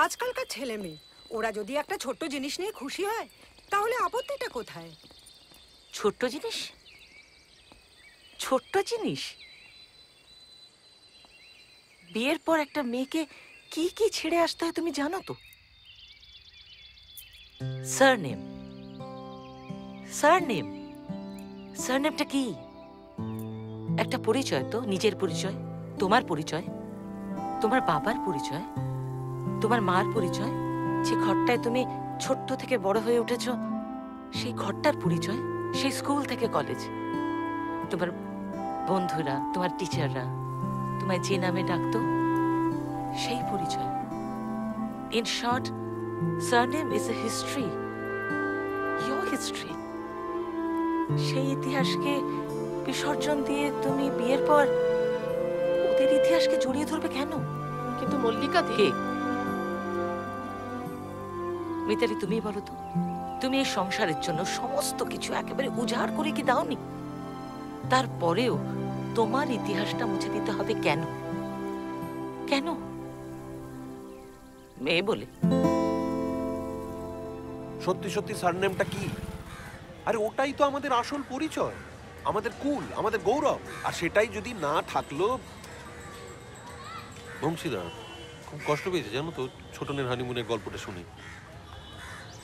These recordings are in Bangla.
আজকালকার ছেলে মেয়ে ওরা যদি একটা ছোট্ট জিনিস নিয়ে খুশি হয় তাহলে আপত্তিটা কোথায়? ছোট্ট জিনিস? ছোট্ট জিনিস? বিয়ের পর একটা মেয়েকে কি কি ছেড়ে আসতে হয় তুমি জানো তো? সারনেম। সারনেম, সারনেমটা কি? একটা পরিচয় তো, নিজের পরিচয়, তোমার পরিচয়, তোমার বাবার পরিচয়, তোমার মার পরিচয়, যে ঘরটায় তুমি ছোট্ট থেকে বড় হয়ে উঠেছ সেই ঘরটার পরিচয়, সেই স্কুল থেকে কলেজ, তোমার বন্ধুরা, তোমার টিচাররা তোমায় যে নামে ডাকতো সেই পরিচয়। In short, surname is a history, your history. সেই ইতিহাসকে বিসর্জন দিয়ে তুমি বিয়ের পর ওদের ইতিহাসকে জড়িয়ে ধরবে কেন? কিন্তু মল্লিকা দি, কে? মিতালি, তুমি বলো তো, তুমি এই সংসারের জন্য সমস্ত কিছু একেবারে উজাড় করে কি দাওনি? তারপরেও তোমার ইতিহাসটা মুছে দিতে হবে কেন? কেন? মেয়ে বলে। সত্যি সত্যি সারনেমটা কি? আরে ওটাই তো আমাদের আসল পরিচয়, আমাদের কুল, আমাদের গৌরব। আর সেটাই যদি না থাকলো। বংশীদা খুব কষ্ট পেয়েছে জানো তো ছোটনের হানিমুনের গল্পটা শুনে।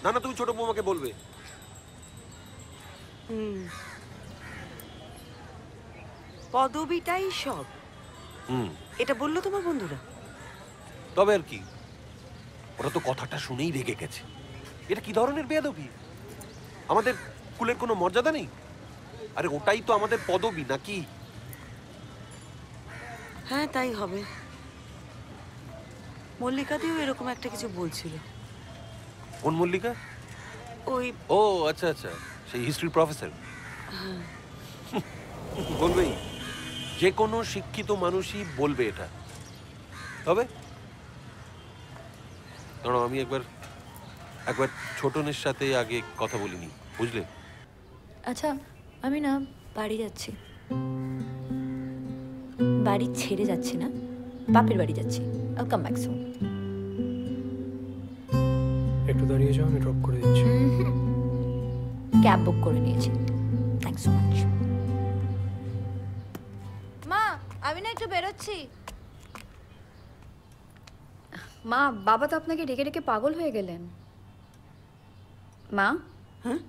না না, তুমি ছোট বৌমাকে বলবে। পদবিটাই সব। এটা বললো তোমার বন্ধুরা? তবে আর কি, ওরা তো কথাটা শুনেই রেগে গেছে। এটা কি ধরনের বেয়াদবি? আমাদের কুলের কোনো মর্যাদা নেই? আরে ওটাই তো আমাদের পদবি নাকি? হ্যাঁ তাই হবে। মল্লিকাদিও এরকম একটা কিছু বলছিল। কোন মল্লিকা? ওই ও আচ্ছা আচ্ছা, সেই হিস্ট্রি প্রফেসর। বলবেই, যে কোনো শিক্ষিত মানুষই বলবে এটা। তবে কারণ আমি একবার ছোটনের সাথে আগে কথা বলিনি, বুঝলে? আচ্ছা, আমি না বাড়ি যাচ্ছি। বাড়ি ছেড়ে যাচ্ছি না, বাপের বাড়ি যাচ্ছি। I'll come back soon. একটু দাঁড়িয়ে যাও, আমি ড্রপ করে দিচ্ছি। ক্যাব বুক করে নিয়েছি। Thanks so much. মা, আমি না একটু বেরোচ্ছি। মা, বাবা তো আপনাকে ডেকে ডেকে পাগল হয়ে গেলেন। মা? হ্যাঁ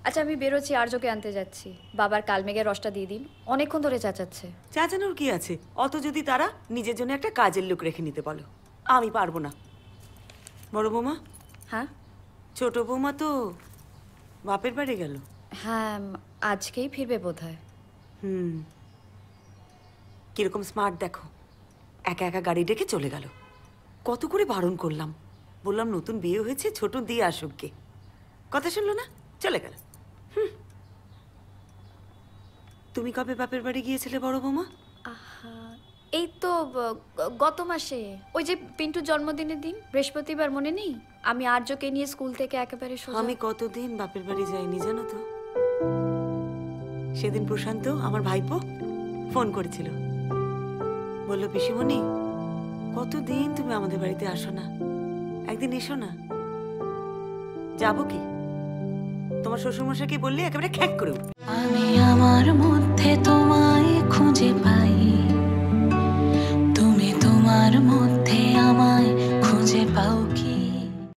আচ্ছা, আমি বেরোচ্ছি, আর্যকে আনতে যাচ্ছি। বাবার কালমেঘের রসটা দিয়ে দিন, অনেকক্ষণ ধরে চাচাচ্ছে। চাচানোর কি আছে? অত যদি তারা নিজের জন্য একটা কাজের লোক রেখে নিতে বলো। আমি পারবো না। বড় বৌমা? হ্যাঁ? ছোট বৌমা তো বাপের বাড়ি গেল। হ্যাঁ, আজকেই ফিরবে বোধহয়। কিরকম স্মার্ট দেখো, একা একা গাড়ি ডেকে চলে গেল। কত করে বারণ করলাম, বললাম নতুন বিয়ে হয়েছে, ছোট দিয়ে আসুক গে। কথা শুনলো না, চলে গেল। তুমি কবে বাপের বাড়ি গিয়েছিলে বড় বৌমা? এই তো গত মাসে, ওই যে পিন্টুর জন্মদিনের দিন, বৃহস্পতিবার, মনে নেই? আমি আর্যকে নিয়ে স্কুল থেকে একেবারে আমি কতদিন বাপের বাড়ি যাইনি জানো তো। সেদিন প্রশান্ত, আমার ভাইপো, ফোন করেছিল, বললো পিসিমণি কতদিন তুমি আমাদের বাড়িতে আসো না, একদিন এসো না। যাবো কি, তোমার শ্বশুরমশাইকে বললে একেবারে খ্যাক করে উঠবে। আমি আমার মধ্যে তোমায় খুঁজে পাই, তুমি তোমার মধ্যে আমায় খুঁজে পাও কি?